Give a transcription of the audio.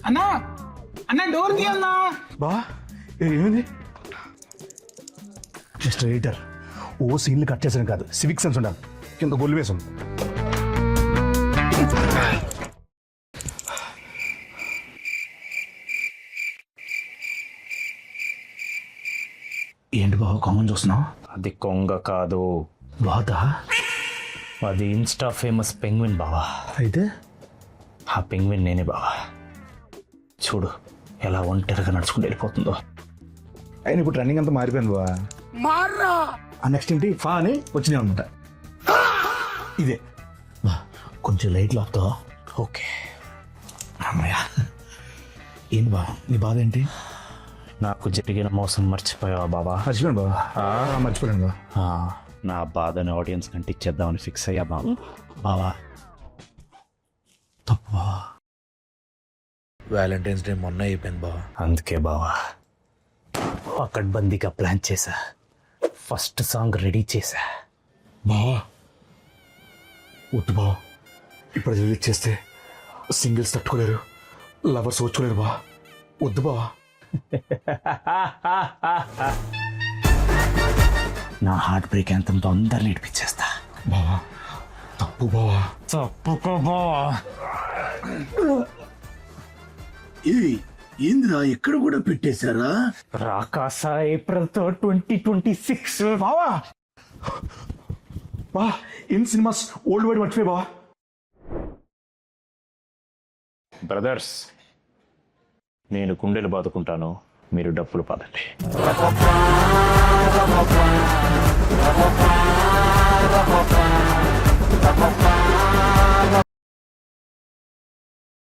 అన్నా అన్న డోర్ తీయన్నా. బా ఏమైంది? జస్ట్ ఎడిటర్ ఓ సీన్లు కట్ చేసాను కాదు, సివిక్ సెన్స్ ఉండాలి. కింద గొల్లు వేసాం. ఏంటి బాబు కామన్ చూస్తున్నావు? అది కొంగ కాదు, బాదా? అది ఇన్స్టా ఫేమస్ పెంగ్విన్ బావా. అయితే ఆ పెంగ్విన్ నేనే బావా. చూడు ఎలా ఒంటరిగా నడుచుకుంటూ వెళ్ళిపోతుందో. అయినా ఇప్పుడు రన్నింగ్ అంతా మారిపోయింది బా. ఆ నెక్స్ట్ ఏంటి ఫా అని వచ్చినాయి అనమాట. ఇదే బా, కొంచెం లైట్లు ఆపుతావా? ఓకే. అమ్మయ్య. ఏంటి బా నీ బాధ ఏంటి? నాకు జరిగిన మోసం మర్చిపోయావా బావా? మర్చిపోయాను బాబా, మర్చిపోయాను బా. నా బాధని ఆడియన్స్ కంటే ఇచ్చేద్దామని ఫిక్స్ అయ్యా బావా. బావా తప్పు బావా. వ్యాలంటైన్స్ డే మొన్న అయిపోయింది బావా. అందుకే బావా పకడ్బందీగా ప్లాన్ చేశా. ఫస్ట్ సాంగ్ రెడీ చేశా. బావా వద్దు బావా, ఇప్పుడు రిలీజ్ చేస్తే సింగిల్స్ తట్టుకోలేరు, లవర్స్ వచ్చుకోలేరు బా. వద్దు బావా. నా హార్ట్ బ్రేక్ ఎంతంతో అందరిని నేర్పించేస్తా. బావా తప్పు బావా. తప్పుకో బావా. ఏందిరా ఎక్కడ కూడా పెట్టేశారా? రాకాస ఏప్రిల్తో 2026 బావా బా ఇన్ సినిమాస్ ఓల్డ్ వైడ్ మర్చిపోయి బావా. బ్రదర్స్, నేను గుండెలు బాదుకుంటాను, మీరు డబ్బులు పాదండి. Ba ba ba